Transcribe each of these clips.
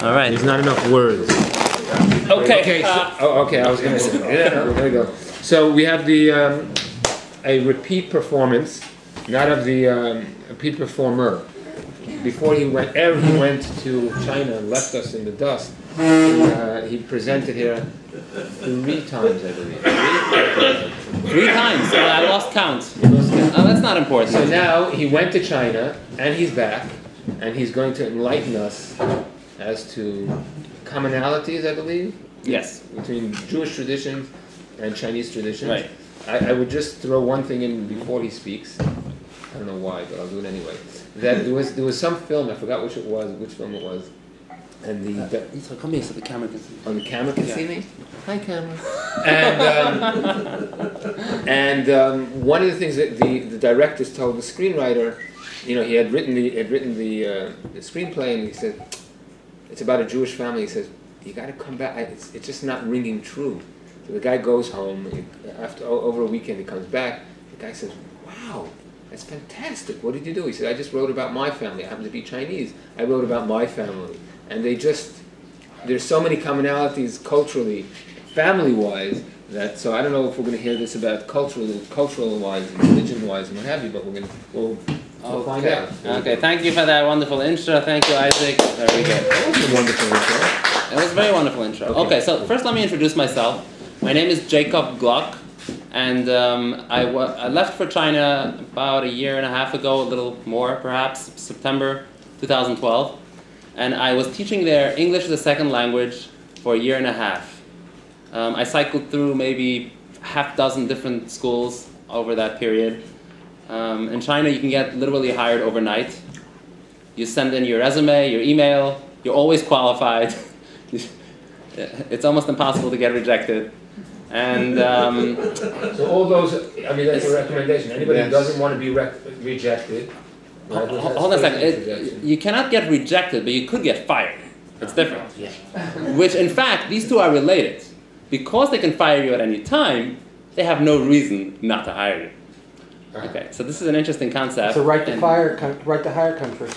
All right. There's not enough words. Okay. Okay. Okay. I was going to say. Yeah. There we go. So we have the a repeat performance, not of the repeat performer. Before he went to China and left us in the dust. He presented here 3 times, I believe. 3 times. I lost count. Oh, that's not important. So now he went to China and he's back, and he's going to enlighten us as to commonalities, I believe. Yes. Between Jewish traditions and Chinese traditions. Right. I would just throw one thing in before he speaks. I don't know why, but I'll do it anyway. That there was some film, I forgot which film it was, and Come here so the camera can see. on the camera can see me. Hi, camera. And one of the things that the directors told the screenwriter, he had written the screenplay, and he said it's about a Jewish family. He says you got to come back. It's just not ringing true. So the guy goes home after over a weekend. He comes back. The guy says, "Wow. That's fantastic. What did you do?" He said, "I just wrote about my family. I happen to be Chinese. I wrote about my family." And there's so many commonalities culturally, family-wise, so I don't know if we're going to hear this about cultural-wise, religion-wise, and what have you, but we'll find out. Okay, thank you for that wonderful intro. Thank you, Isaac. Very good. That was a wonderful intro. It was a very wonderful intro. Okay, so first let me introduce myself. My name is Jacob Gluck. And I left for China about 1.5 years ago, a little more perhaps, September 2012. And I was teaching there English as a second language for 1.5 years. I cycled through maybe 6 different schools over that period. In China, you can get literally hired overnight. You send in your resume, your email, you're always qualified. It's almost impossible to get rejected. And so all those, that's a recommendation. Anybody who doesn't want to be rejected. Hold on a second. You cannot get rejected, but you could get fired. It's different. Yeah. Which, in fact, these two are related. Because they can fire you at any time, they have no reason not to hire you. Okay, so this is an interesting concept. It's a right to hire country.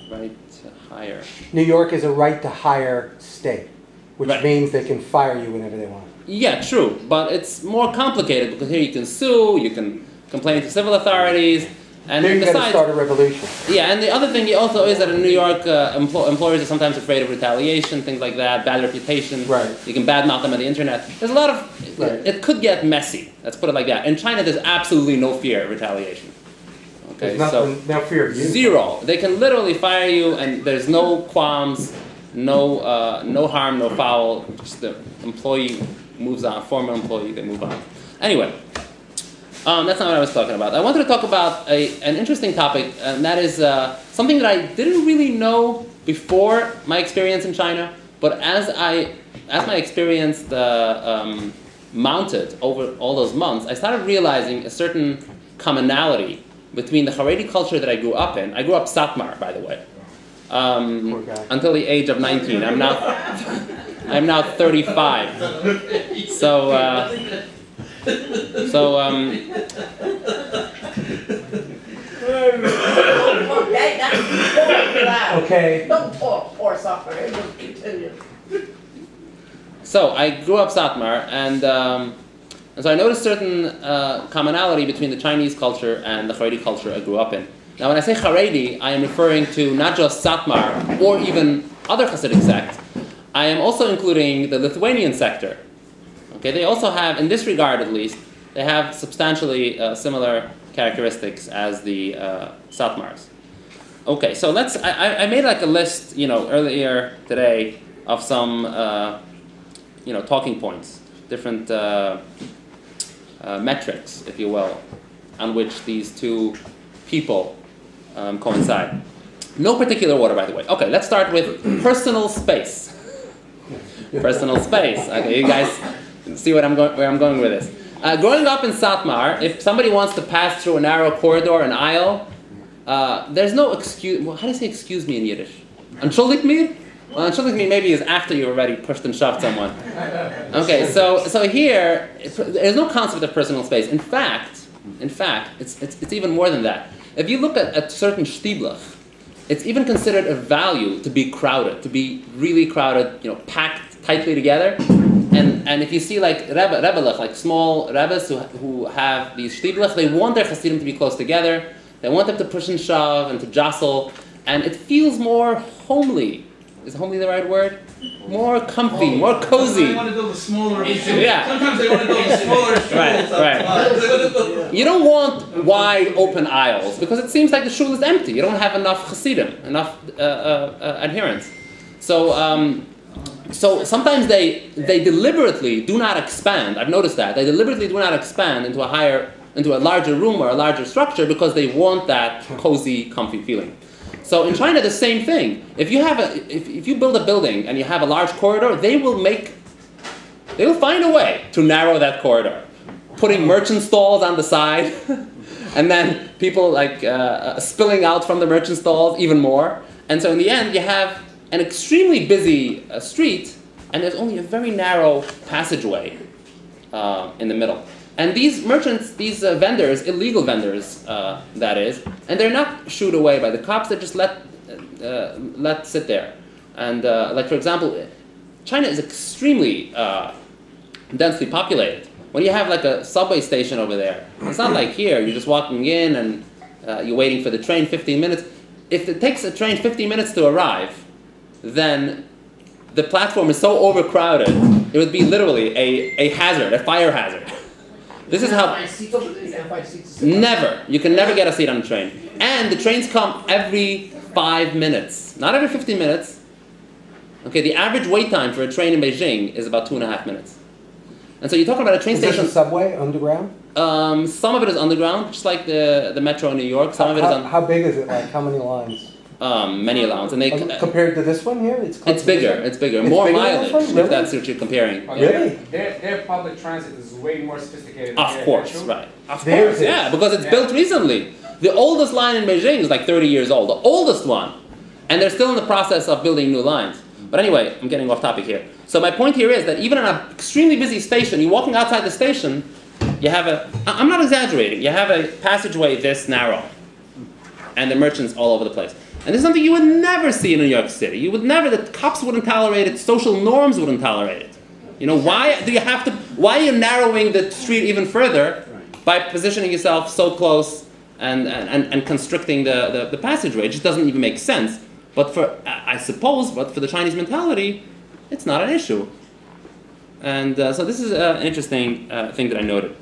Right to hire. New York is a right to hire state, which means they can fire you whenever they want. Yeah, true, but it's more complicated because here you can sue, you can complain to civil authorities, and then you're going to start a revolution. Yeah, and the other thing also is that in New York, employers are sometimes afraid of retaliation, things like that, bad reputation. Right. You can badmouth them on the internet. There's a lot of. Right. It could get messy. Let's put it like that. In China, there's absolutely no fear of retaliation. Okay, there's no fear of you. Zero. They can literally fire you, and there's no qualms, no harm, no foul. Just the employee moves on. Former employee, they move on. Anyway. That's not what I was talking about. I wanted to talk about an interesting topic, and that is something that I didn't really know before my experience in China, but as my experience mounted over all those months, I started realizing a certain commonality between the Haredi culture that I grew up in. I grew up Satmar, by the way, until the age of 19. I'm now 35. Okay. Don't pour suffer. It will continue. So I grew up Satmar, and so I noticed certain commonality between the Chinese culture and the Haredi culture I grew up in. Now, when I say Haredi, I am referring to not just Satmar or even other Hasidic sects. I am also including the Lithuanian sector. Okay, they also have, in this regard at least, they have substantially similar characteristics as the Satmars. Okay, so I made like a list, earlier today of some, talking points, different metrics, if you will, on which these two people coincide. No particular order, by the way. Okay, let's start with personal space. Personal space. Okay, you guys see where I'm going with this. Growing up in Satmar, if somebody wants to pass through a narrow corridor, an aisle, there's no excuse. Well, how do you say excuse me in Yiddish? Entschuldigt mir? Well, entschuldigt mir maybe is after you already pushed and shoved someone. Okay, so here, there's no concept of personal space. In fact, it's even more than that. If you look at certain shtiblach it's even considered a value to be crowded, to be really crowded, packed tightly together. And if you see like Rebbe, like small Rebbes who have these shtiblech, they want their Hasidim to be close together. They want them to push and shove and to jostle, and it feels more homely. Is homely the right word? More comfy, more cozy. They want to build a smaller. Yeah. Sometimes they want to build a smaller. Right. You don't want wide open aisles because it seems like the shul is empty. You don't have enough Hasidim, enough adherents. So sometimes they deliberately do not expand. I've noticed that they deliberately do not expand into a larger room or a larger structure because they want that cozy, comfy feeling. So in China, the same thing. If you build a building and you have a large corridor, they will find a way to narrow that corridor, putting merchant stalls on the side, and then people spilling out from the merchant stalls even more. And so in the end, you have an extremely busy street, and there's only a very narrow passageway in the middle. And these merchants, these vendors, illegal vendors, that is, and they're not shooed away by the cops. They're just let sit there. And for example, China is extremely densely populated. When you have like a subway station over there, it's not like here. You're just walking in and you're waiting for the train 15 minutes. If it takes a train 15 minutes to arrive, then the platform is so overcrowded, it would be literally a hazard, a fire hazard. This is how... Never. You can never get a seat on the train. And the trains come every 5 minutes. Not every 15 minutes. Okay, the average wait time for a train in Beijing is about 2.5 minutes. And so you're talking about a train station... Is this a subway, underground? Some of it is underground, just like the metro in New York. Some of it is... How big is it? Like, how many lines? Many lines, and they compared to this one here, it's bigger. It's bigger. More bigger mileage, really? if that's what you're comparing. Oh, really? Their public transit is way more sophisticated. Of course, right? Of Theirs course, yeah, because it's built recently. The oldest line in Beijing is like 30 years old. The oldest one, and they're still in the process of building new lines. But anyway, I'm getting off topic here. So my point here is that even on an extremely busy station, you're walking outside the station, you have I'm not exaggerating. You have a passageway this narrow, and the merchants all over the place. And this is something you would never see in New York City. You would never, the cops wouldn't tolerate it, social norms wouldn't tolerate it. Why are you narrowing the street even further by positioning yourself so close and constricting the passageway? It just doesn't even make sense. But for the Chinese mentality, it's not an issue. And so this is an interesting thing that I noted.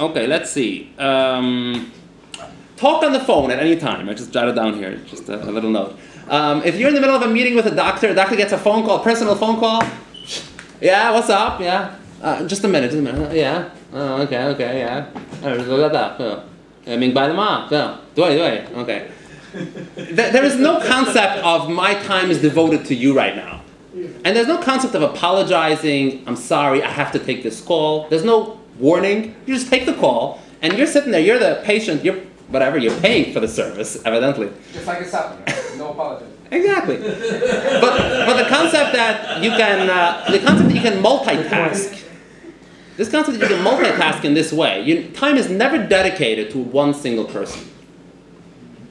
Okay, let's see. Talk on the phone at any time. I just jotted down here, just a little note. If you're in the middle of a meeting with a doctor gets a phone call, personal phone call. Yeah, what's up? Yeah. Just a minute. Yeah. Okay, yeah. Okay. There is no concept of my time is devoted to you right now. And there's no concept of apologizing, I'm sorry, I have to take this call. There's no warning. You just take the call, and you're sitting there, you're the patient, you're paying for the service, evidently. Just like a supplement, no apology. Exactly. But the concept that you can multitask, this concept that you can multitask in this way, time is never dedicated to one single person.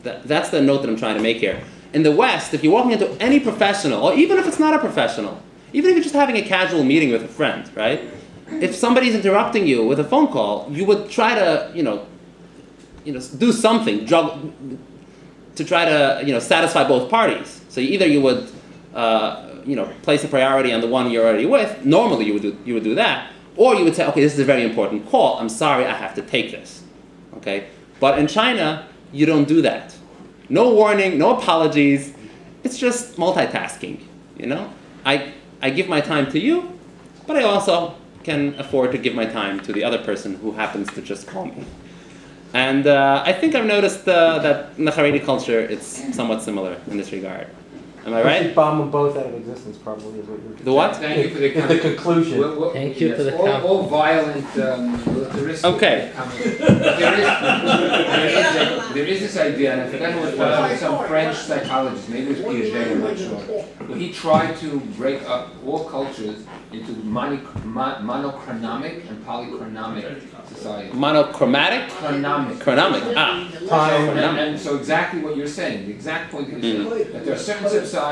That's the note that I'm trying to make here. In the West, if you're walking into any professional, or even if it's not a professional, even if you're just having a casual meeting with a friend, right? If somebody's interrupting you with a phone call, you would try to, do something to try to, satisfy both parties. So either you would, place a priority on the one you're already with. Normally, you would do that, or you would say, okay, this is a very important call. I'm sorry, I have to take this. Okay, but in China, you don't do that. No warning, no apologies. It's just multitasking. I give my time to you, but I also can afford to give my time to the other person who happens to just call me. And I think I've noticed that in the Haredi culture, it's somewhat similar in this regard. Am I right? You should bomb them both out of existence, probably, is what you're The what? Thank you for the comment. The conclusion. Thank you for the comment. All violent militaristic Okay. comments. There is this idea, and I forgot who it was, some French psychologist, maybe it was Piaget, I'm not sure. But he tried to break up all cultures into monochronomic and polychronomic society. Monochromatic? Chronomic. Chronomic. And so exactly what you're saying, the exact point is that there are certain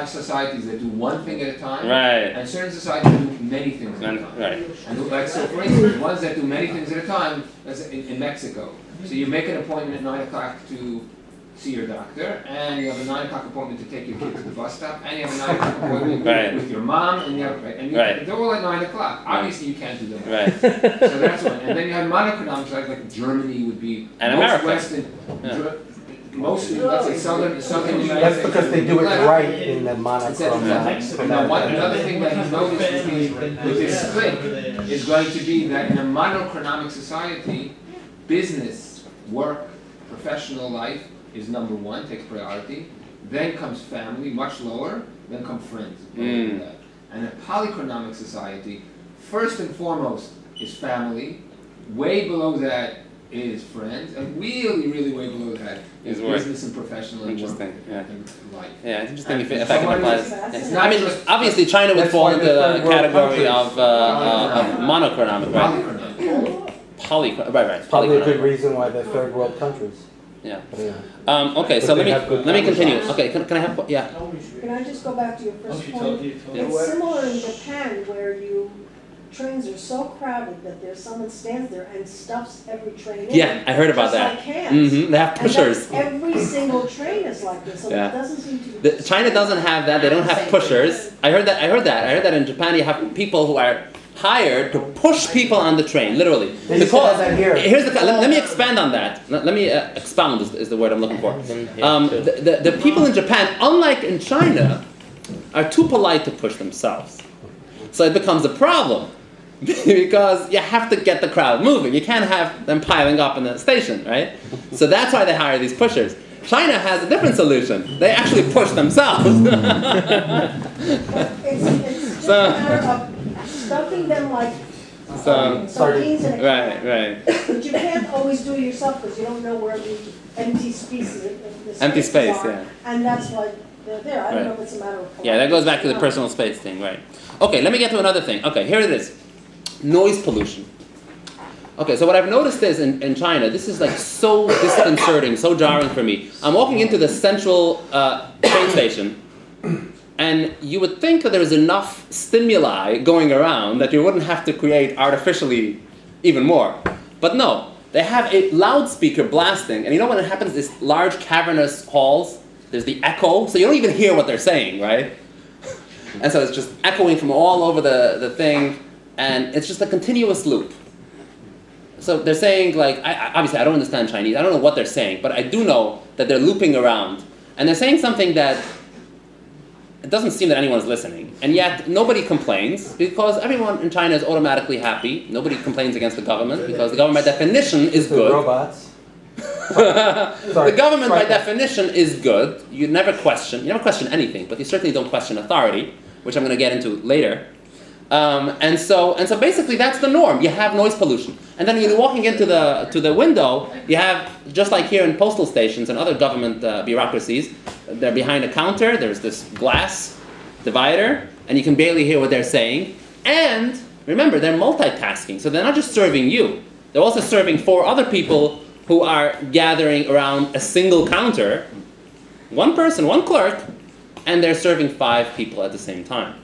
societies that do one thing at a time, Right. and certain societies do many things at a time. Right. And like, so for instance, ones that do many things at a time, that's in Mexico. So you make an appointment at 9 o'clock to see your doctor, and you have a 9 o'clock appointment to take your kid to the bus stop, and you have a 9 o'clock appointment with your mom, and you have, they're all at 9 o'clock. Obviously, you can't do them. Right. So that's one. And then you have monochronomics, like Germany would be And most America. Western, mostly, let's say southern United That's States. because they do it right in the monochromatic. Now, another thing that he's noticed with this split is going to be that in a monochronomic society, business, work, professional life is number one, takes priority. Then comes family, much lower. Then come friends. And a polychronomic society, first and foremost, is family. Way below that is friends, and really, really way below that is business and professional and work and life. Yeah, it's interesting if that can apply. It's I mean, obviously China would fall into the category of monochronomic, right? Polychronomic, right. Probably a good reason why they're third world countries. Yeah. Okay, so let me continue. Okay, can I have, yeah. Can I just go back to your first point? It's similar in Japan where trains are so crowded that someone stands there and stuffs every train in. Yeah, I heard about that. Like hands. They have pushers. And every single train is like this, so it doesn't seem to be. China doesn't have that. They don't have pushers. I heard that in Japan you have people who are hired to push people on the train, literally. Because let me expand on that. Let me expound is the word I'm looking for. The people in Japan, unlike in China, are too polite to push themselves. So it becomes a problem because you have to get the crowd moving. You can't have them piling up in the station, right? So that's why they hire these pushers. China has a different solution. They actually push themselves. It's just a matter of stuffing them like sardines in a can. Right. But you can't always do it yourself because you don't know where the empty spaces are. And that's why they're there. I don't know if it's a matter of... Yeah, that goes back to the personal space thing, right. Okay, let me get to another thing. Okay, here it is. Noise pollution. Okay, so what I've noticed is in China, this is like so disconcerting, so jarring for me. I'm walking into the central train station, and you would think that there's enough stimuli going around that you wouldn't have to create artificially even more. But no, they have a loudspeaker blasting, and you know what happens? These large cavernous halls, there's the echo, so you don't even hear what they're saying, right? And so it's just echoing from all over the thing, and it's just a continuous loop. So they're saying, like, obviously I don't understand Chinese, I don't know what they're saying, but I do know that they're looping around. And they're saying something that it doesn't seem that anyone's listening. And yet nobody complains, because everyone in China is automatically happy. Nobody complains against the government, because the government by definition is good. Robots. The government by definition is good. You never question anything, but you certainly don't question authority, which I'm going to get into later. And so basically that's the norm. You have noise pollution. And then when you're walking into the window, you have, just like here in postal stations and other government bureaucracies, they're behind a counter, there's this glass divider, and you can barely hear what they're saying. And remember, they're multitasking, so they're not just serving you. They're also serving 4 other people who are gathering around a single counter, one person, one clerk, and they're serving 5 people at the same time.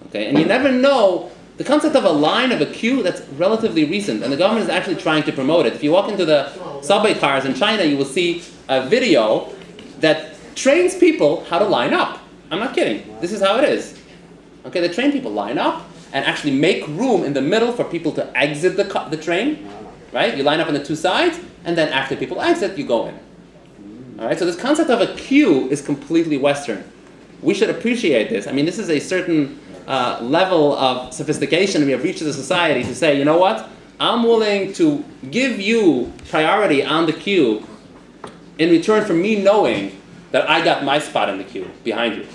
Okay, and you never know, the concept of a line of a queue, that's relatively recent, and the government is actually trying to promote it. If you walk into the subway cars in China, you will see a video that trains people how to line up. I'm not kidding. This is how it is. Okay, they train people line up and actually make room in the middle for people to exit the train. Right? You line up on the 2 sides, and then after people exit, you go in. All right? So this concept of a queue is completely Western. We should appreciate this. I mean, this is a certain level of sophistication we have reached as a society to say, you know what? I'm willing to give you priority on the queue in return for me knowing that I got my spot in the queue behind you.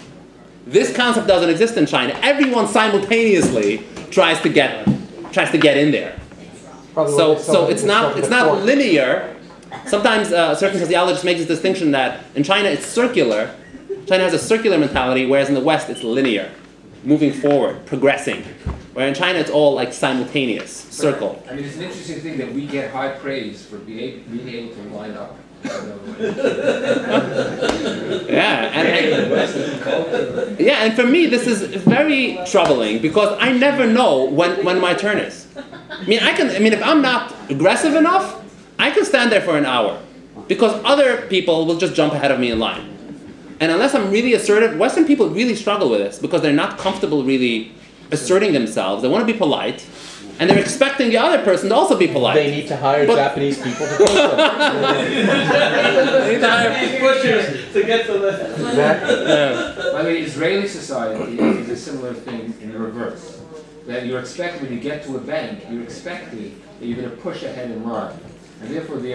This concept doesn't exist in China. Everyone simultaneously tries to get in there. So it's not linear. Sometimes certain sociologists make this distinction that in China it's circular. China has a circular mentality, whereas in the West it's linear, moving forward, progressing. Where in China it's all like simultaneous, circle. I mean, it's an interesting thing that we get high praise for being able to line up. Yeah, and for me this is very troubling because I never know when my turn is. I mean, if I'm not aggressive enough, I can stand there for an hour because other people will just jump ahead of me in line. And unless I'm really assertive, Western people really struggle with this because they're not comfortable really asserting themselves. They want to be polite, and they're expecting the other person to also be polite. They need to hire Japanese people to push them. They need to hire pushers to get to the... Exactly. By the way, Israeli society is a similar thing in the reverse. That you're expecting, when you get to a bank, you're expecting that you're going to push ahead in line. And therefore, the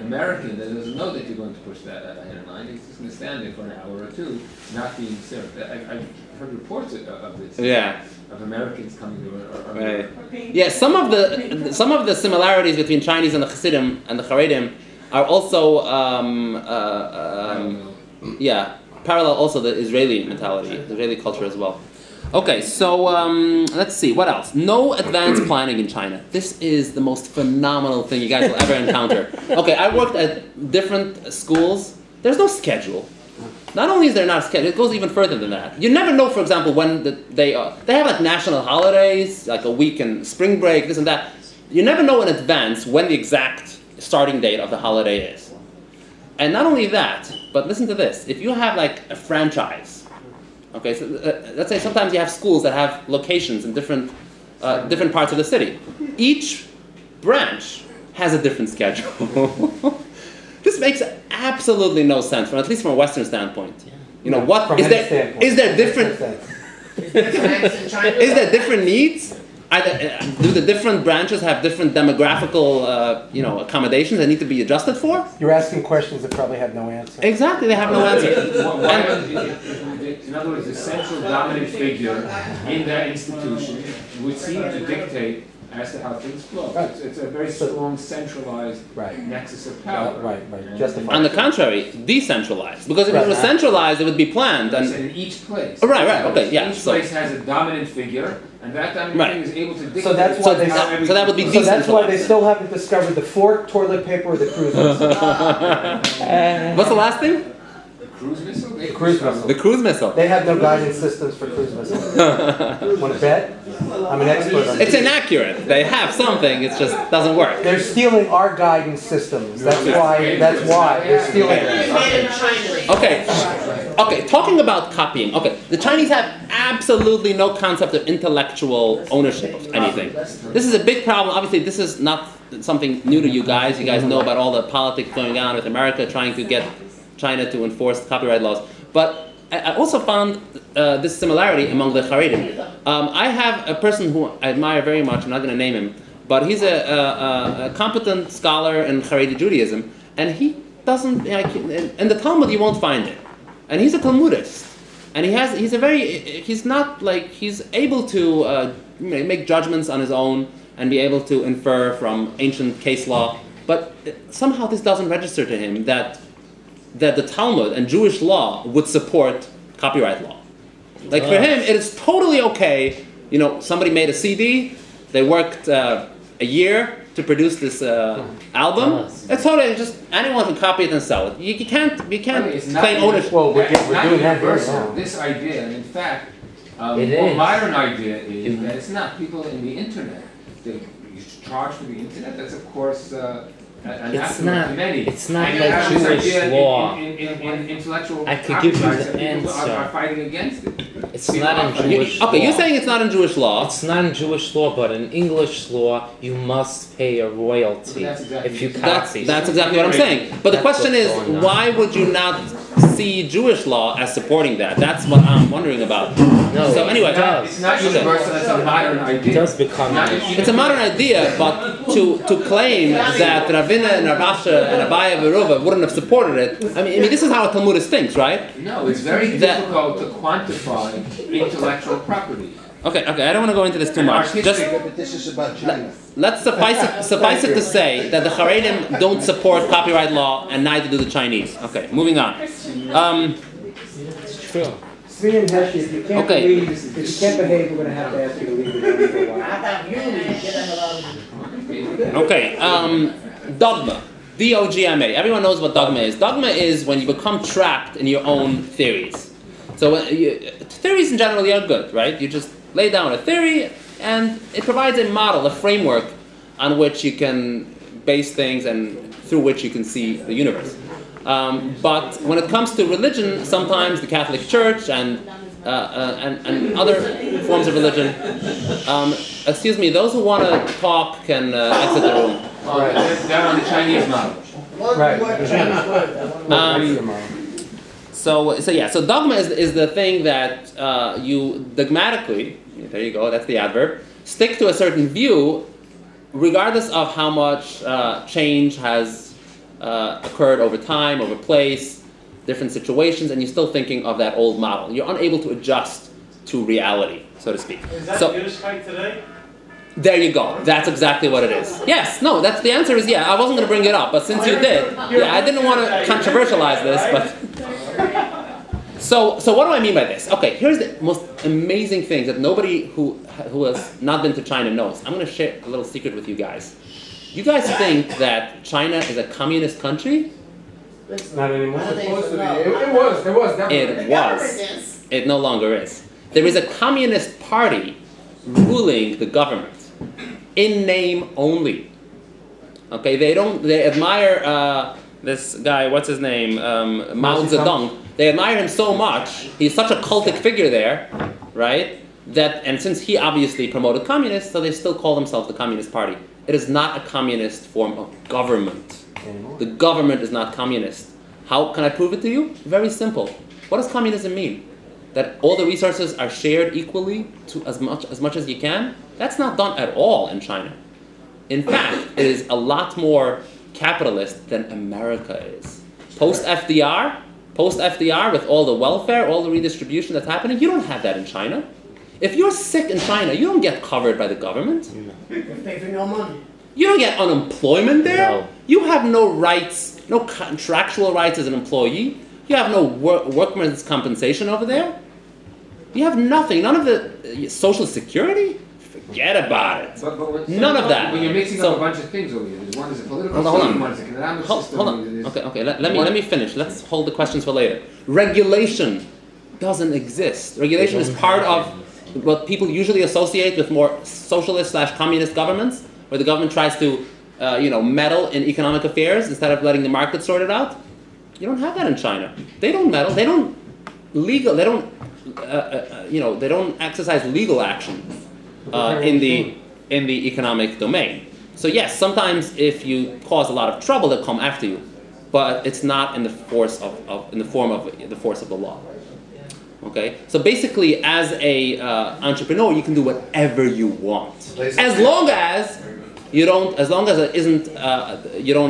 American that doesn't know that you're going to push that ahead in line, he's just going to stand there for an hour or two, not being served. I've heard reports of this. Yeah. Of Americans coming to right. Yeah, some of the similarities between Chinese and the Hasidim and the Haredim are also parallel also the Israeli mentality, the Israeli culture as well. Okay, so let's see, what else? No advanced planning in China. This is the most phenomenal thing you guys will ever encounter. Okay, I worked at different schools. There's no schedule. Not only is there not a schedule, it goes even further than that. You never know, for example, when they have like national holidays, like a week and spring break, this and that. You never know in advance when the exact starting date of the holiday is. And not only that, but listen to this. If you have like a franchise, okay, so let's say sometimes you have schools that have locations in different parts of the city. Each branch has a different schedule. This makes absolutely no sense, at least from a Western standpoint. You know, what is there? Is there different? Is there different needs? Do the different branches have different demographical, accommodations that need to be adjusted for? You're asking questions that probably have no answer. Exactly, they have no answer. In other words, the central dominant figure in that institution would seem to dictate as to how things flow. Right. It's a very strong centralized nexus of power. Right. Justified. On the contrary, decentralized. Because if it was centralized, it would be planned. And in each place. Right, okay, yeah. Each place has a dominant figure, and that dominant figure is able to dictate. So that's why so that would be decentralized. So that's why they still haven't discovered the fork, toilet paper, or the cruise missile. What's the last thing? Cruise missile? The cruise missile. The cruise missile. They have no guidance systems for cruise missiles. Want to bet? I'm an expert on It's inaccurate. They have something, it just doesn't work. They're stealing our guidance systems. That's why they're stealing it. Okay, talking about copying. Okay, the Chinese have absolutely no concept of intellectual ownership of anything. This is a big problem. Obviously, this is not something new to you guys. You guys know about all the politics going on with America trying to get China to enforce copyright laws. But I also found this similarity among the Haredi. I have a person who I admire very much. I'm not going to name him, but he's a competent scholar in Haredi Judaism, and he doesn't. In the Talmud, you won't find it, and he's a Talmudist, and he's able to make judgments on his own and be able to infer from ancient case law. But somehow this doesn't register to him that the Talmud and Jewish law would support copyright law. Like for him, it is totally okay. Somebody made a CD, they worked a year to produce this album. It's totally just anyone can copy it and sell it. You can't claim ownership. Well, we're doing that here universal. now. This idea, and in fact, the modern idea is that it's not people in the internet. You charge for the internet. That's of course. It's not like Jewish law. In intellectual I could give you the people answer. are fighting against it. It's not in Jewish law. Okay, you're saying it's not in Jewish law. It's not in Jewish law, but in English law, you must pay a royalty if you copy. That's exactly what I'm saying. But the question is, why would you not see Jewish law as supporting that? That's what I'm wondering about. No, so anyway, it's not universal. It's a modern idea. It does become. It's a modern idea, but to claim that Ravina and Ravasha and Abaya and Ruva wouldn't have supported it. I mean, this is how a Talmudist thinks, right? No, it's very difficult to quantify intellectual property. Okay, I don't want to go into this too much. Just But this is about China. let's suffice it to say that the Haredim don't support copyright law, and neither do the Chinese. Okay, moving on. It's true. Tzvi and Heshi, if you can't Okay. leave, if you can't behave, we're going to have to ask you to leave the room for a while. Okay, dogma. D-O-G-M-A. Everyone knows what dogma is. Dogma is when you become trapped in your own theories. So theories in general are good, right? You just lay down a theory and it provides a model, a framework on which you can base things and through which you can see the universe. But when it comes to religion, sometimes the Catholic Church and other forms of religion, excuse me, those who want to talk can exit the room. All right, down on the Chinese model. Right. So dogma is the thing that you dogmatically, there you go, that's the adverb, stick to a certain view regardless of how much change has occurred over time, over place, different situations, and you're still thinking of that old model. You're unable to adjust to reality, so to speak. Is that Yiddishkeit today? There you go. That's exactly what it is. Yes. No. That's the answer. Is yeah. I wasn't going to bring it up, but since you did, yeah, I didn't want to controversialize this, but. So what do I mean by this? Okay, here's the most amazing thing that nobody who has not been to China knows. I'm going to share a little secret with you guys. You guys think that China is a communist country? Not anymore. It was definitely. It was. It no longer is. There is a communist party ruling the government in name only. Okay, they admire this guy. What's his name? Mao Ze Dong. They admire him so much. He's such a cultic figure there, right? And since he obviously promoted communists, so they still call themselves the Communist Party. It is not a communist form of government. The government is not communist. How can I prove it to you? Very simple. What does communism mean? That all the resources are shared equally to as much as you can? That's not done at all in China. In fact, it is a lot more capitalist than America is. Post-FDR, with all the welfare, all the redistribution that's happening, you don't have that in China. If you're sick in China, you don't get covered by the government. You pay for no money. You don't get unemployment there. No. You have no rights, no contractual rights as an employee. You have no workman's compensation over there. You have nothing. None of the social security. Forget about it. None of that. When you're mixing up a bunch of things over here, there's one is a political system, one is a economic system. Hold on. Okay. Let me finish. Let's hold the questions for later. Regulation doesn't exist. Regulation is part of what people usually associate with more socialist/communist governments, where the government tries to, meddle in economic affairs instead of letting the market sort it out. You don't have that in China. They don't meddle. They don't exercise legal action in the economic domain. So yes, sometimes if you cause a lot of trouble, they'll come after you, but it's not in the form of the law. Okay, so basically, as a entrepreneur, you can do whatever you want, as long as you don't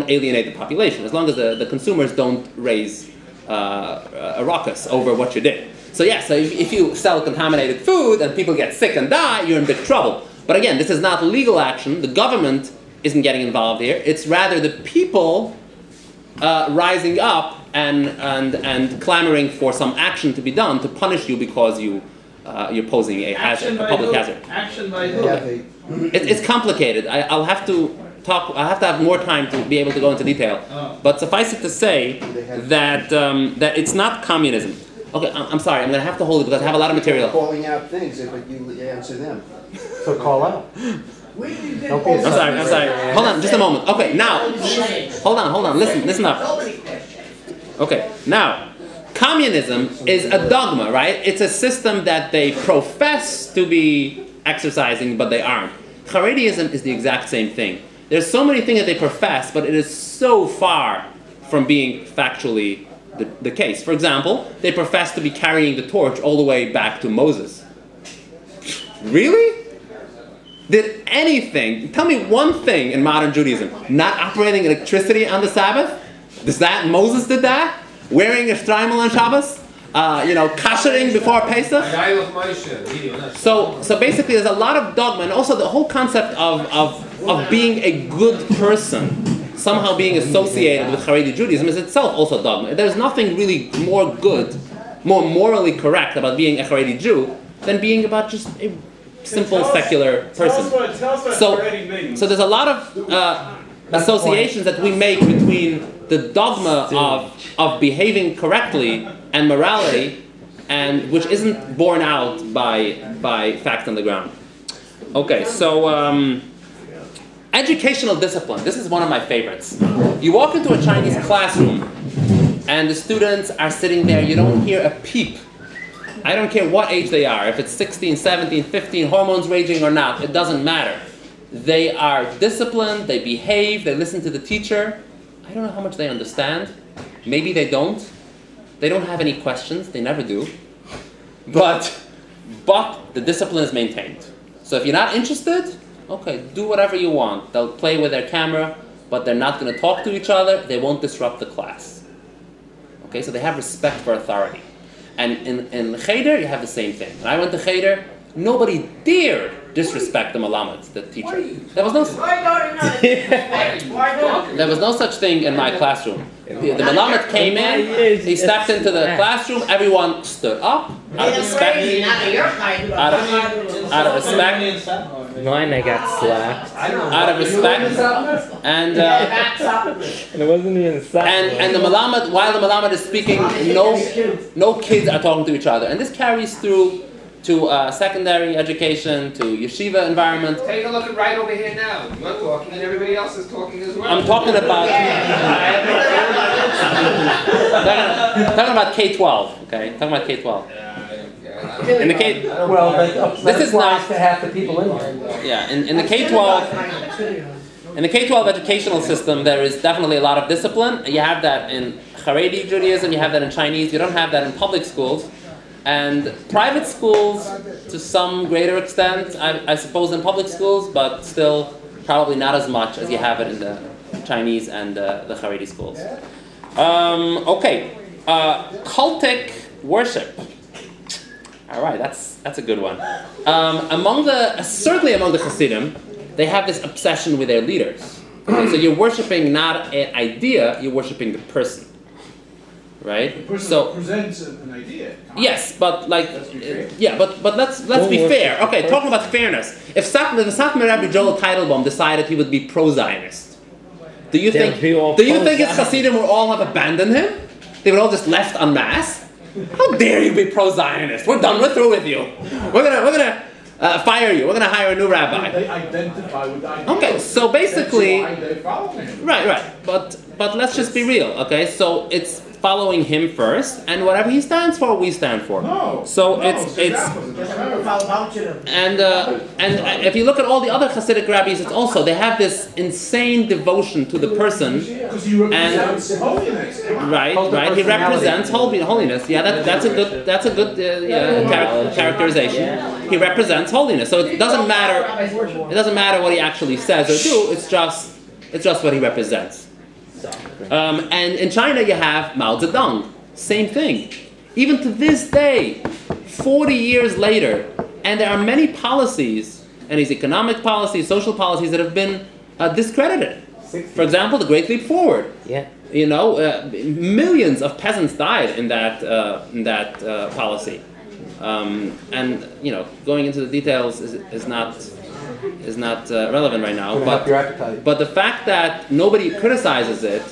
alienate the population, as long as the consumers don't raise a ruckus over what you did. So yes, so if you sell contaminated food and people get sick and die, you're in big trouble. But again, this is not legal action. The government isn't getting involved here. It's rather the people rising up and clamoring for some action to be done to punish you because you're posing a hazard, a public hazard. Action by who? Okay. It's complicated. I'll have to have more time to be able to go into detail. But suffice it to say that it's not communism. Okay, I'm sorry. I'm going to have to hold it because I have a lot of material. Calling out things if you answer them. So call out. I'm sorry. Hold on, just a moment. Okay, now, hold on. Listen up. Okay, now, communism is a dogma, right? It's a system that they profess to be exercising, but they aren't. Haredism is the exact same thing. There's so many things that they profess, but it is so far from being factually the case. For example, they profess to be carrying the torch all the way back to Moses. Really? Tell me one thing in modern Judaism, not operating electricity on the Sabbath? Moses did that? Wearing a shtreimel on Shabbos? Kashering before Pesach? So basically there's a lot of dogma, and also the whole concept of being a good person, somehow being associated with Haredi Judaism is itself also dogma. There's nothing really more good more morally correct about being a Haredi Jew than being about just a simple secular person. Tell us what Haredi means. So there's a lot of associations that we make between the dogma of behaving correctly and morality, and which isn't borne out by facts on the ground. Okay, so educational discipline. This is one of my favorites. You walk into a Chinese classroom, and the students are sitting there. You don't hear a peep. I don't care what age they are. If it's 16, 17, 15, hormones raging or not, it doesn't matter. They are disciplined, they behave, they listen to the teacher. I don't know how much they understand. Maybe they don't. They don't have any questions, they never do. But the discipline is maintained. So if you're not interested, okay, do whatever you want. They'll play with their camera, but they're not going to talk to each other. They won't disrupt the class. Okay, so they have respect for authority. And in Cheder, you have the same thing. When I went to Cheder, nobody dared disrespect the Malamed, the teacher. There was no such thing in my classroom. The Malamed came in, he stepped into the classroom, everyone stood up, out of respect. Out of respect. Mine, I got slapped. Out of respect. And it wasn't even slapped. And the Malamed, while the Malamed is speaking, no kids are talking to each other. And this carries through to secondary education, to yeshiva environment. Take a look at right over here now. You're talking and everybody else is talking as well. I'm talking about talking about K-12. Okay, talking about K-12. In the K, Well, this is not to half the people in there. Yeah, in the K-12, in the K-12 educational system, there is definitely a lot of discipline. You have that in Haredi Judaism. You have that in Chinese. You don't have that in public schools. And private schools, to some greater extent, I suppose in public schools, but still probably not as much as you have it in the Chinese and the Haredi schools. Okay, cultic worship. All right, that's a good one. Certainly among the Hasidim, they have this obsession with their leaders. Okay, so you're worshiping not an idea, you're worshiping the person. Right? The person So presents an idea. yes, but like but let's be fair. Okay, talking about fairness. If Satmar Rabbi Joel Teitelbaum decided he would be pro-Zionist, do you think his Hasidim would all have abandoned him? They would all just left en masse? How dare you be pro-Zionist? We're done. We're through with you. We're gonna fire you. We're gonna hire a new rabbi. They identify with the idea. Okay, so basically, that's why they follow him. right. But let's just be real. Okay, so it's following him first, and whatever he stands for, we stand for. So it's and if you look at all the other Hasidic rabbis, it's also they have this insane devotion to the person. Because he represents holiness. Right. He represents holiness. Yeah, that's a good characterization. He represents holiness. So it doesn't matter. It doesn't matter what he actually says or do. It's just what he represents. And in China you have Mao Ze Dong. Same thing. Even to this day, 40 years later, and there are many policies, and these economic policies, social policies that have been discredited. For example, the Great Leap Forward. Yeah. You know, millions of peasants died in that policy. And you know, going into the details is not relevant right now. But the fact that nobody criticizes it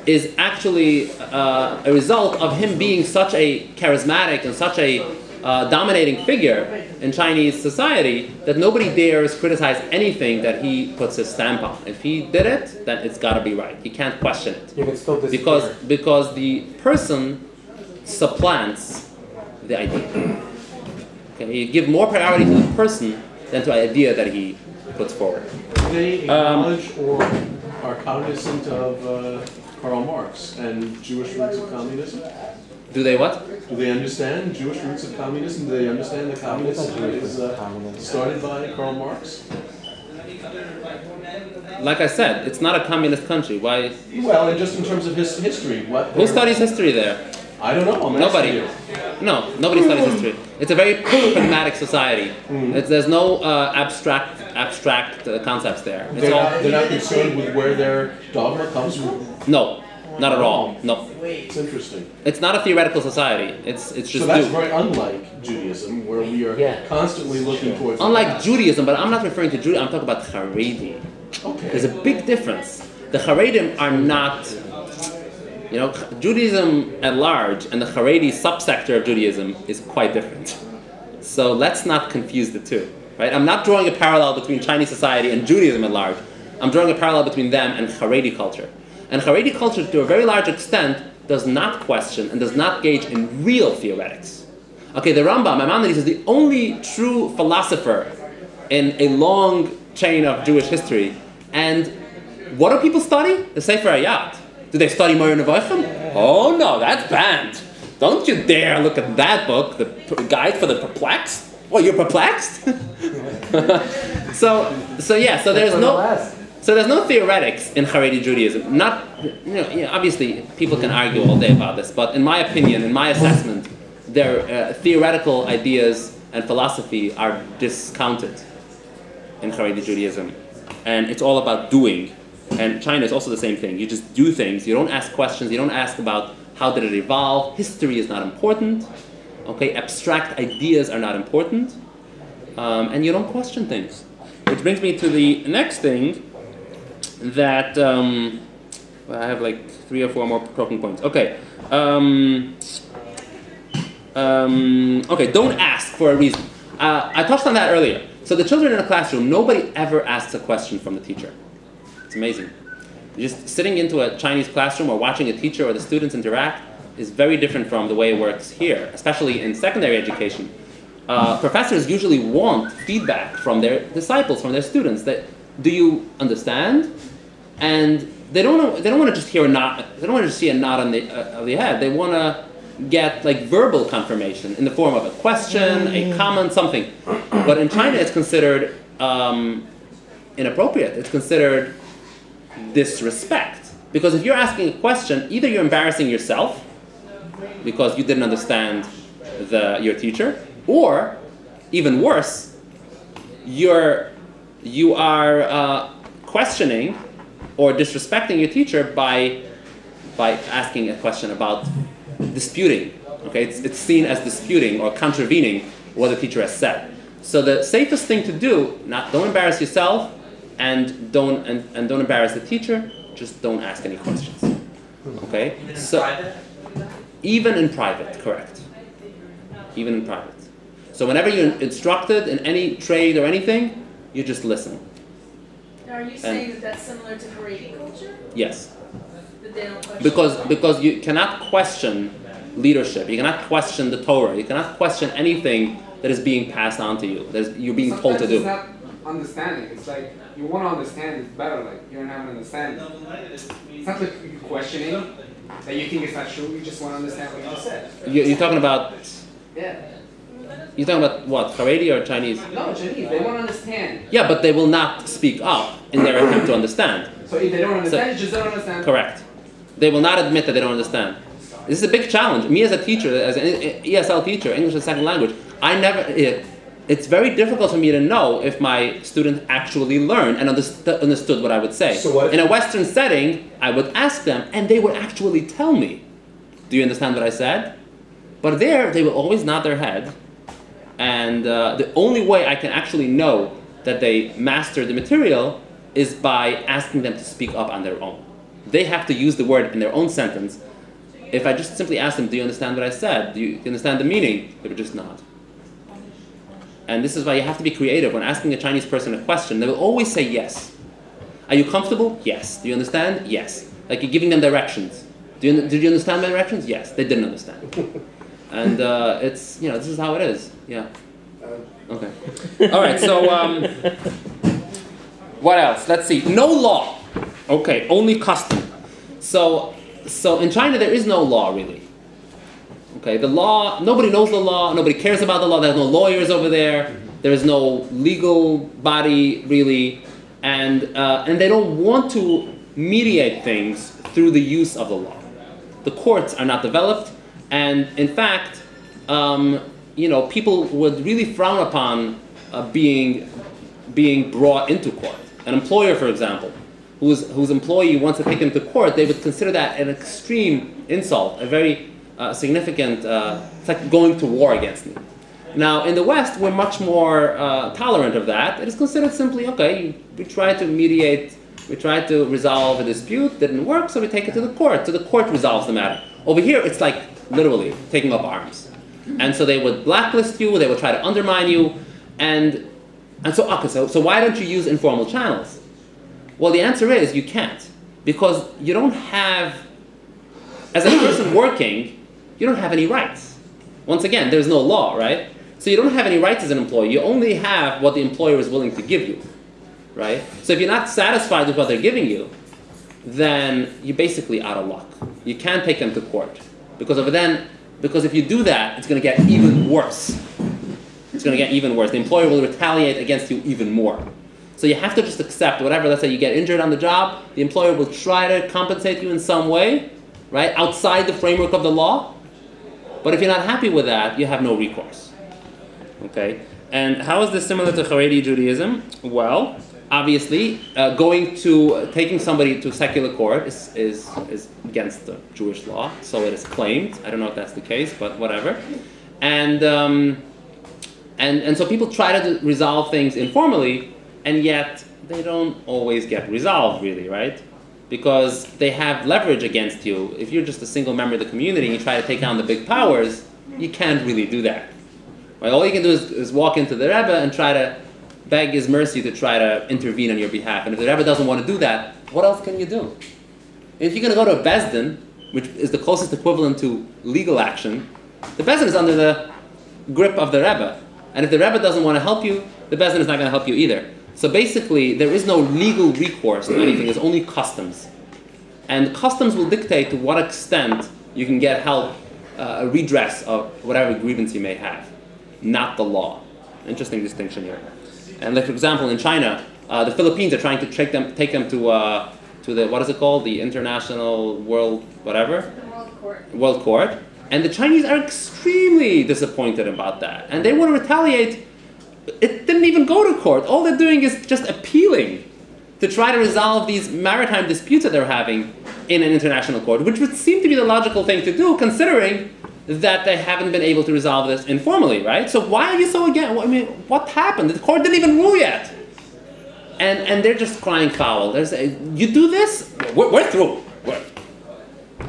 is actually a result of him being such a charismatic and such a dominating figure in Chinese society that nobody dares criticize anything that he puts his stamp on. If he did it, then it's got to be right. You can't question it. You can still disagree. Because the person supplants the idea. Okay, you give more priority to the person than to the idea that he puts forward. Do they acknowledge or are cognizant of Karl Marx and Jewish roots of communism? Do they what? Do they understand Jewish roots of communism? Do they understand that communism is started by Karl Marx? Like I said, it's not a communist country. Why? Well, and just in terms of his history, who studies history there? I don't know. Nobody. No, nobody studies history. It's a very pragmatic society. There's no abstract concepts there. They're not concerned with where their dogma comes from? No. Not at all. No. It's interesting. It's not a theoretical society. It's just So that's do. very unlike Judaism, where we are constantly looking towards. Unlike Judaism, but I'm not referring to Judaism. I'm talking about Haredi. Okay. There's a big difference. The Haredim are not, Judaism at large and the Haredi subsector of Judaism is quite different. So let's not confuse the two, right? I'm not drawing a parallel between Chinese society and Judaism at large. I'm drawing a parallel between them and Haredi culture. And Haredi culture, to a very large extent, does not question and does not engage in real theoretics. Okay, the Rambam, Maimonides, is the only true philosopher in a long chain of Jewish history. And what do people study? The Sefer Hayat. Do they study Moreh Nevuchim? Oh no, that's banned. Don't you dare look at that book, the Guide for the Perplexed. What, you're perplexed? So there's no theoretics in Haredi Judaism. Not, obviously people can argue all day about this, but in my opinion, in my assessment, their theoretical ideas and philosophy are discounted in Haredi Judaism, and it's all about doing. And China is also the same thing. You just do things. You don't ask questions. You don't ask about how did it evolve. History is not important. Okay, abstract ideas are not important, and you don't question things. Which brings me to the next thing. That I have like 3 or 4 more talking points. Okay. Okay. Don't ask for a reason. I touched on that earlier. So the children in a classroom, nobody ever asks a question from the teacher. It's amazing. Just sitting into a Chinese classroom or watching a teacher or the students interact is very different from the way it works here, especially in secondary education. Professors usually want feedback from their disciples, from their students. That, do you understand? And they don't want to just hear a nod. They don't want to just see a nod on of the head. They want to get like verbal confirmation in the form of a question, a comment, something. But in China, it's considered inappropriate. It's considered disrespect. Because if you're asking a question, either you're embarrassing yourself because you didn't understand your teacher, or even worse, you are questioning or disrespecting your teacher by asking a question about disputing. Okay, it's seen as disputing or contravening what the teacher has said. So the safest thing to do, don't embarrass yourself, and don't embarrass the teacher. Just don't ask any questions. Okay. Even in private, correct. Even in private. So whenever you're instructed in any trade or anything, you just listen. Now, are you saying that that's similar to Haredi culture? Yes. That they don't question because you cannot question leadership. You cannot question the Torah. You cannot question anything that is being passed on to you. That you're being told to do. It's not understanding. It's like you want to understand it better. Like you don't have an understanding. It's not like you're questioning that you think it's not true. You just want to understand what you just said. You're talking about. Yeah. You're talking about what, Haredi or Chinese? No, Chinese. They want to understand. Yeah, but they will not speak up in their attempt to understand. So if they don't understand, you just don't understand. Correct. They will not admit that they don't understand. This is a big challenge. Me as a teacher, as an ESL teacher, English as a second language, it's very difficult for me to know if my students actually learned and understood what I would say. So in a Western setting, I would ask them, and they would actually tell me, do you understand what I said? But there, they will always nod their head. And the only way I can actually know that they mastered the material is by asking them to speak up on their own. They have to use the word in their own sentence. If I just simply ask them, do you understand what I said? Do you understand the meaning? They would just nod. And this is why you have to be creative. When asking a Chinese person a question, they will always say yes. Are you comfortable? Yes. Do you understand? Yes. Like you're giving them directions. Did you understand my directions? Yes. They didn't understand. And it's, this is how it is. Yeah. Okay. All right, so what else? Let's see. No law. Okay, only custom. So in China there is no law really. Okay, the law, nobody knows the law, nobody cares about the law, there's no lawyers over there, there is no legal body really, and they don't want to mediate things through the use of the law. The courts are not developed, and in fact, people would really frown upon being brought into court. An employer, for example, whose employee wants to take them to court, they would consider that an extreme insult, a very significant, it's like going to war against me. Now, in the West, we're much more tolerant of that. It is considered simply, okay, we try to mediate, we try to resolve a dispute, didn't work, so we take it to the court. So the court resolves the matter. Over here, it's like literally taking up arms. And so they would blacklist you, they would try to undermine you, and so, okay, so why don't you use informal channels? Well, the answer is you can't. Because you don't have, as a person working, you don't have any rights. Once again, there's no law, right? So you don't have any rights as an employee. You only have what the employer is willing to give you, right? So if you're not satisfied with what they're giving you, then you're basically out of luck. You can't take them to court. Because if you do that, it's going to get even worse. It's going to get even worse. The employer will retaliate against you even more. So you have to just accept whatever. Let's say you get injured on the job, the employer will try to compensate you in some way, right, outside the framework of the law. But if you're not happy with that, you have no recourse. Okay? And how is this similar to Haredi Judaism? Well, obviously, taking somebody to secular court is against the Jewish law, so it is claimed. I don't know if that's the case, but whatever. And so people try to resolve things informally, and yet they don't always get resolved, really, right? Because they have leverage against you. If you're just a single member of the community and you try to take on the big powers, you can't really do that. Right? All you can do is walk into the Rebbe and try to beg his mercy to try to intervene on your behalf. And if the Rebbe doesn't want to do that, what else can you do? If you're going to go to a Bezdin, which is the closest equivalent to legal action, the Bezdin is under the grip of the Rebbe. And if the Rebbe doesn't want to help you, the Bezdin is not going to help you either. So basically, there is no legal recourse to anything. There's only customs. And customs will dictate to what extent you can get help, a redress of whatever grievance you may have, not the law. Interesting distinction here. And like, for example, in China, the Philippines are trying to take them to the, what is it called? The International World, whatever? The World Court. World Court. And the Chinese are extremely disappointed about that. And they want to retaliate. It didn't even go to court. All they're doing is just appealing to try to resolve these maritime disputes that they're having in an international court, which would seem to be the logical thing to do, considering that they haven't been able to resolve this informally, right? So why are you so against? I mean, what happened? The court didn't even rule yet. And they're just crying foul. They're saying, you do this? We're through.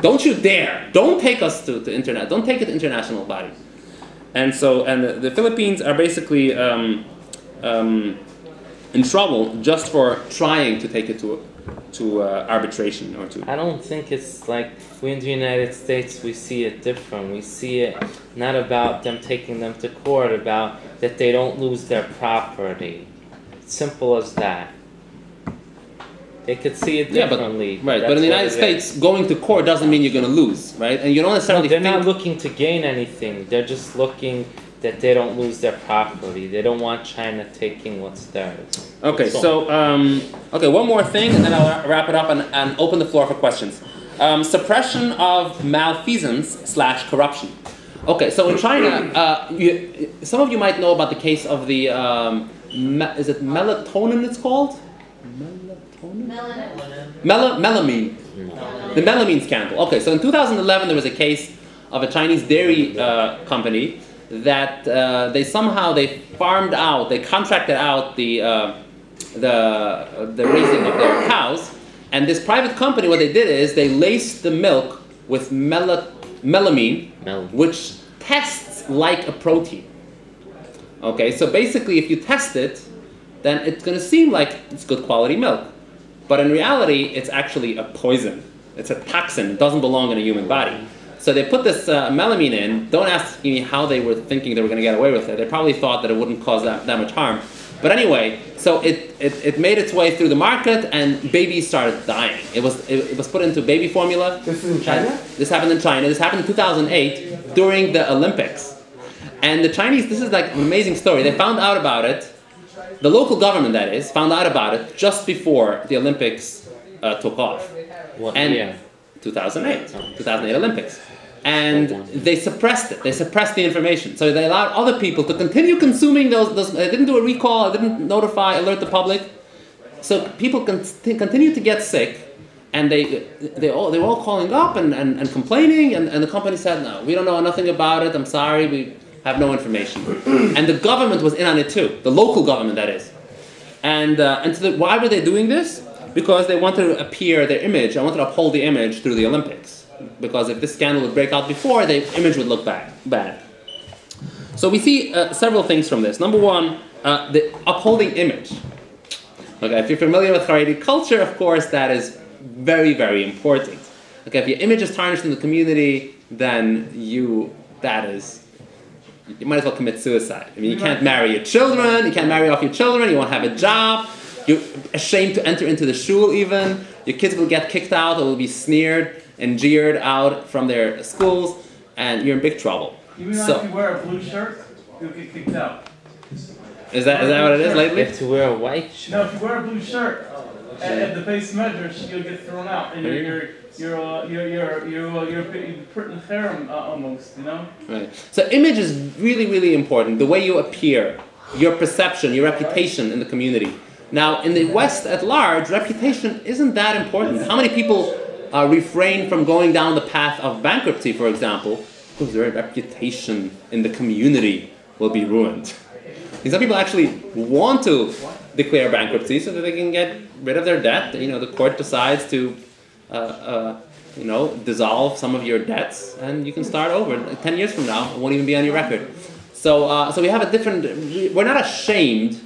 Don't you dare. Don't take us to internet. Don't take it to international body. And so, the Philippines are basically in trouble just for trying to take it to arbitration or to. I don't think it's like we in the United States. We see it different. We see it not about them taking them to court, about that they don't lose their property. Simple as that. They could see it differently. Yeah, but in the United States, going to court doesn't mean you're going to lose, right? And you don't necessarily. No, they're not looking to gain anything. They're just looking that they don't lose their property. They don't want China taking what's theirs. Okay, so one more thing, and then I'll wrap it up and open the floor for questions. Suppression of malfeasance / corruption. Okay, so in China, some of you might know about the case of the is it melatonin? It's called. Melamine. The melamine scandal. Okay, so in 2011 there was a case of a Chinese dairy company that they farmed out, they contracted out the raising of their cows, and this private company, what they did is they laced the milk with melamine, which tests like a protein. Okay, so basically if you test it, then it's going to seem like it's good quality milk. But in reality, it's actually a poison. It's a toxin. It doesn't belong in a human body. So they put this melamine in. Don't ask me how they were thinking they were going to get away with it. They probably thought that it wouldn't cause that much harm. But anyway, so it made its way through the market, and babies started dying. It was put into baby formula. This is in China? This happened in China. This happened in 2008 during the Olympics. And the Chinese, this is like an amazing story. They found out about it. The local government, that is, found out about it just before the Olympics took off. What year? 2008 Olympics. And they suppressed it. They suppressed the information. So they allowed other people to continue consuming those. They didn't do a recall. They didn't alert the public. So people continue to get sick, and they were all calling up and complaining, and the company said, no, we don't know nothing about it, I'm sorry, we have no information. And the government was in on it too, the local government that is. And why were they doing this? Because they wanted to appear their image, I wanted to uphold the image through the Olympics. Because if this scandal would break out before, the image would look bad. So we see several things from this. Number one, the upholding image. Okay, if you're familiar with Haredi culture, of course, that is very, very important. Okay, if your image is tarnished in the community, then you might as well commit suicide. I mean, you can't marry your children, you can't marry off your children, you won't have a job, you're ashamed to enter into the shul even, your kids will get kicked out or will be sneered and jeered out from their schools, and you're in big trouble. Even if you wear a blue shirt, you'll get kicked out. Is that what it is lately? You have to wear a white shirt. No, if you wear a blue shirt, at the base measures, you'll get thrown out, and you're putting harem almost, you know. Right. So image is really, really important. The way you appear, your perception, your reputation in the community. Now, in the West at large, reputation isn't that important. How many people refrain from going down the path of bankruptcy, for example, because their reputation in the community will be ruined? And some people actually want to declare bankruptcy so that they can get rid of their debt. You know, the court decides to, dissolve some of your debts, and you can start over. 10 years from now, it won't even be on your record. So we have a different. We're not ashamed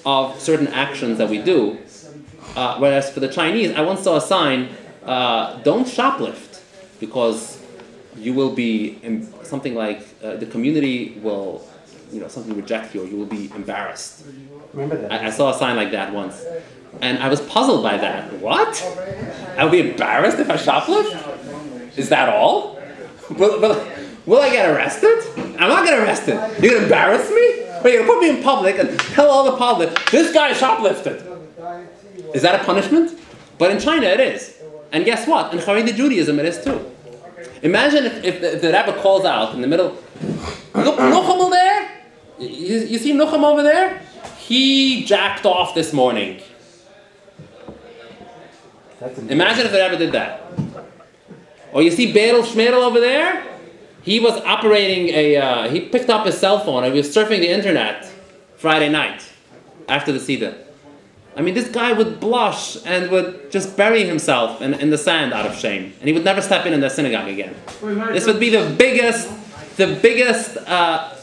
of certain actions that we do. Whereas for the Chinese, I once saw a sign: "Don't shoplift, because you will be something like the community will." Something reject you, or you will be embarrassed. Remember that? I saw a sign like that once, and I was puzzled by that. What? I will be embarrassed if I shoplift? Is that all? Will I get arrested? I'm not getting arrested. You're gonna embarrass me? But you're gonna put me in public and tell all the public this guy shoplifted. Is that a punishment? But in China it is. And guess what? In Haredi Judaism it is too. Imagine if the Rebbe calls out in the middle. Look, Nucham there? You see Nucham over there? He jacked off this morning. Imagine if the Rebbe did that. Or you see Berel Shmerel over there? He was operating he picked up his cell phone and he was surfing the internet Friday night after the Seder. I mean, this guy would blush and would just bury himself in the sand out of shame. And he would never step in the synagogue again. This would be the biggest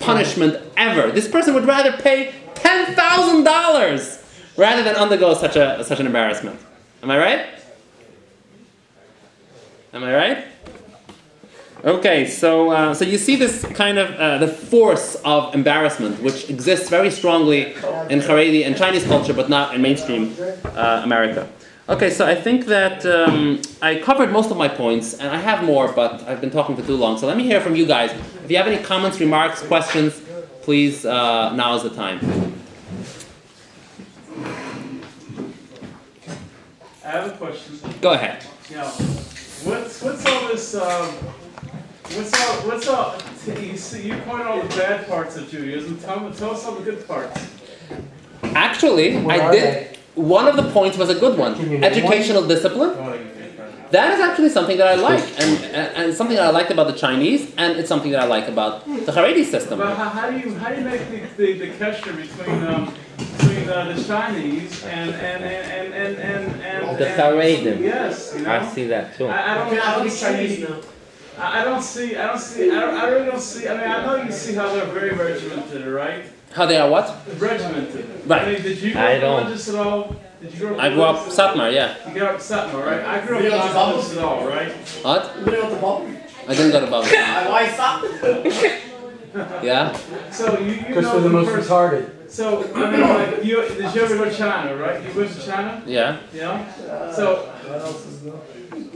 punishment ever. This person would rather pay $10,000 rather than undergo such an embarrassment. Am I right? Am I right? Okay, so you see this kind of the force of embarrassment, which exists very strongly in Haredi and Chinese culture, but not in mainstream America. Okay, so I think that I covered most of my points, and I have more, but I've been talking for too long. So let me hear from you guys. If you have any comments, remarks, questions, please, now is the time. I have a question. Go ahead. Yeah. What's all this? What's all? You point out the bad parts of Judaism. Tell us all the good parts. Actually, I did. One of the points was a good one. Educational discipline. That is actually something that I like, and something that I liked about the Chinese, and it's something that I like about the Haredi system. But how do you make the connection between the Chinese and the Haredim? Yes, you know? I see that too. I really don't see. I mean, I know you see how they're very regimented, right? How they are what? Regimented. Right. I mean, did you grow up religious at all? Did you grow up I grew up Satmar, yeah. You grew up Satmar, right? I grew up not religious at all, right? What? You went out the bubble? I didn't go to Baba. Why Satmar? Yeah? So you Because know they're the most first, retarded. So, I mean, like, did you ever go to China, right? You went to China? Yeah. Yeah? So,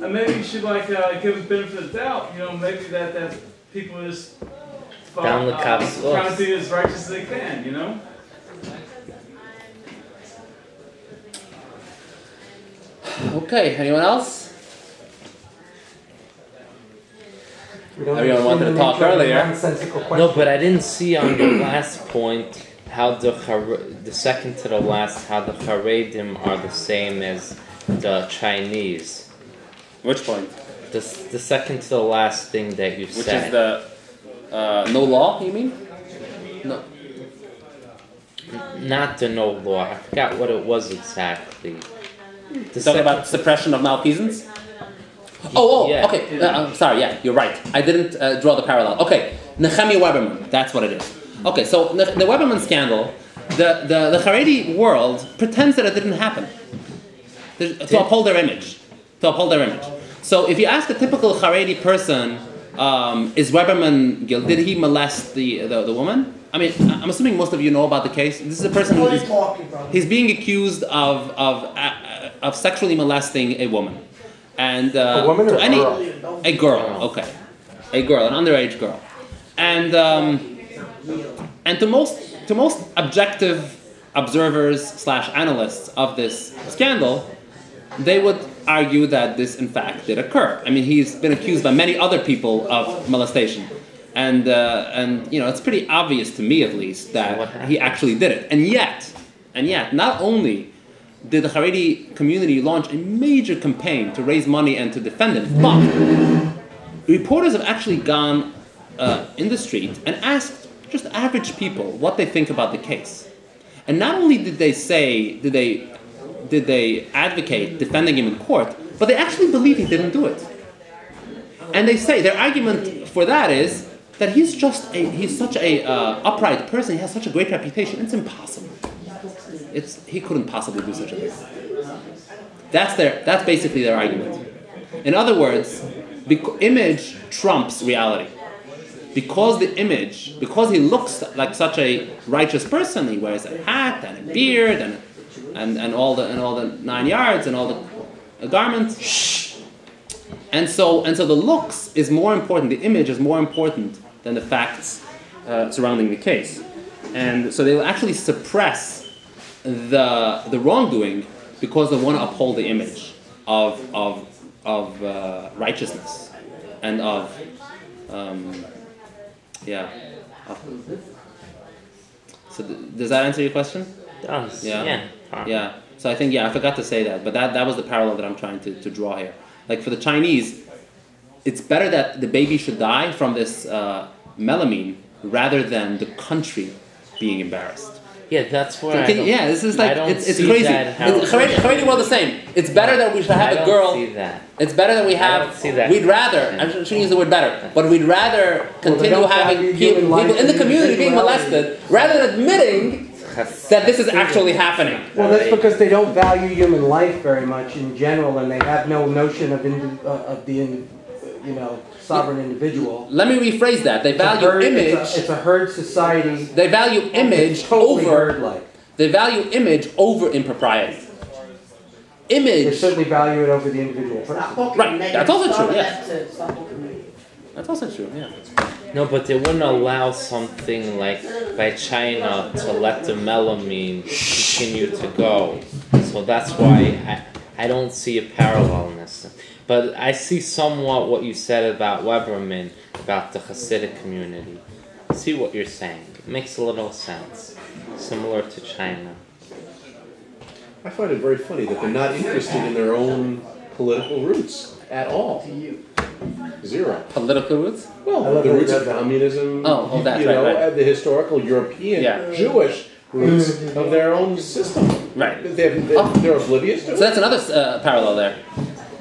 and maybe you should, like, give a benefit of the doubt, you know, maybe that people just down the cops trying to be as righteous as they can, you know? Okay, anyone else? Everyone wanted to talk earlier. No, but I didn't see on your last point how the second to the last, how the Haredim are the same as the Chinese. Which point? The second to the last thing that you said. Which is the no law, you mean? No. Not the no law. I forgot what it was exactly. Talking about suppression of malfeasance? Oh, yeah. Okay. I'm sorry, yeah, you're right. I didn't draw the parallel. Okay, Nehemiah Weberman, that's what it is. Okay, so the Weberman scandal, the Haredi world pretends that it didn't happen. To uphold their image. So if you ask a typical Haredi person, is Weberman guilty? Did he molest the woman? I mean, I'm assuming most of you know about the case. This is a person who he's being accused of sexually molesting a woman. And a woman or a girl? A girl, okay. A girl, an underage girl. And to most objective observers / analysts of this scandal, they would argue that this in fact did occur. I mean, he's been accused by many other people of molestation. And you know, it's pretty obvious to me at least that he actually did it. And yet, not only did the Haredi community launch a major campaign to raise money and to defend him, but reporters have actually gone in the street and asked just average people what they think about the case. And not only did they advocate defending him in court, but they actually believe he didn't do it. And they say their argument for that is that he's such a upright person. He has such a great reputation. It's impossible. He couldn't possibly do such a thing. That's basically their argument. In other words, image trumps reality. Because he looks like such a righteous person, he wears a hat and a beard and all the 9 yards and all the garments. And so the looks is more important. The image is more important than the facts surrounding the case. And so they will actually suppress the wrongdoing because they want to uphold the image of righteousness and of So does that answer your question? It does. Yeah. So I think I forgot to say that, but that was the parallel that I'm trying to draw here. Like for the Chinese, it's better that the baby should die from this melamine rather than the country being embarrassed. Yeah, that's where this is like it's crazy. Haredi world the same. It's better that we should have a girl. See that. It's better that we have. We'd rather. I shouldn't use the word better, but we'd rather continue having people in the community being molested rather than admitting that this is actually happening. Well, that's because they don't value human life very much in general, and they have no notion of the sovereign individual. Let me rephrase that. They value image. It's a herd society. They value image totally over. Herd-like. They value image over impropriety. Image. They certainly value it over the individual person. Right. That's also true. Yes. That's also true. Yeah. No, but they wouldn't allow something like by China to let the melamine continue to go. So that's why I don't see a parallelness. But I see somewhat what you said about Weberman, about the Hasidic community. I see what you're saying. It makes a little sense. Similar to China. I find it very funny that they're not interested in their own political roots at all. Zero. Political roots? Well, the roots of communism, the historical European Jewish roots of their own system. Right. They're oblivious to it. So that's another parallel there.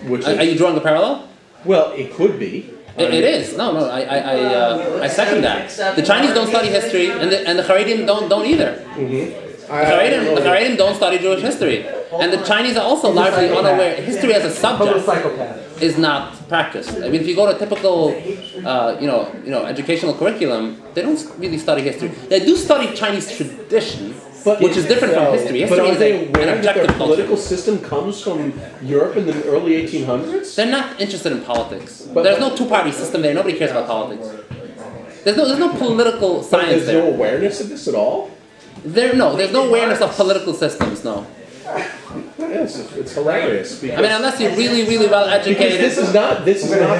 Are you drawing a parallel? Well, it could be. It is. No, I second that. The Chinese don't study history, and the Haredim don't either. Mm-hmm. The Haredim don't study Jewish history, and the Chinese are also largely unaware. History as a subject is not practiced. I mean, if you go to typical, educational curriculum, they don't really study history. They do study Chinese tradition, which is different from history. History but are they aware an that objective their political system comes from Europe in the early 1800s? They're not interested in politics. There's no two-party system there. Nobody cares about politics. There's no political science there. There's no awareness of this at all? There's no awareness of political systems, no. Yes, it's hilarious. I mean, unless you're really, really well educated. This is not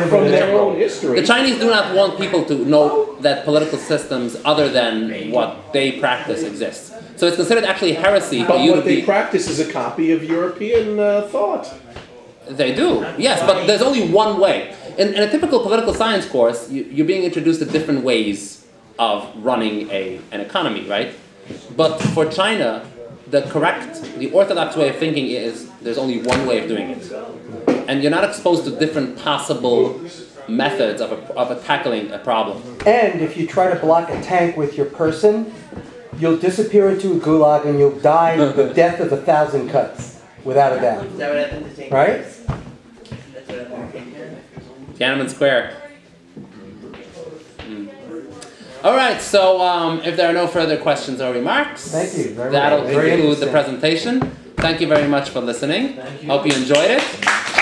from their own history. The Chinese do not want people to know that political systems other than what they practice exist. So it's considered actually heresy for But you to what they be... practice is a copy of European thought. They do, yes, but there's only one way. In a typical political science course, you're being introduced to different ways of running an economy, right? But for China, the orthodox way of thinking is there's only one way of doing it. And you're not exposed to different possible methods of tackling a problem. And if you try to block a tank with your person, you'll disappear into a gulag and you'll die the death of 1,000 cuts, without a doubt. Is that what happened to tank? Right? That's what happened to tank. Tiananmen Square. All right, so if there are no further questions or remarks, thank you very that'll much. Very conclude the interesting. presentation. Thank you very much for listening. Hope you enjoyed it.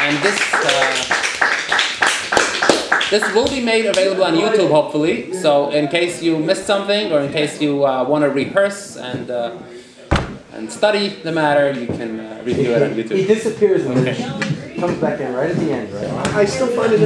And this will be made available on YouTube, hopefully. So in case you missed something, or in case you want to rehearse and study the matter, you can review it on YouTube. He disappears and comes back in right at the end, right? I still find it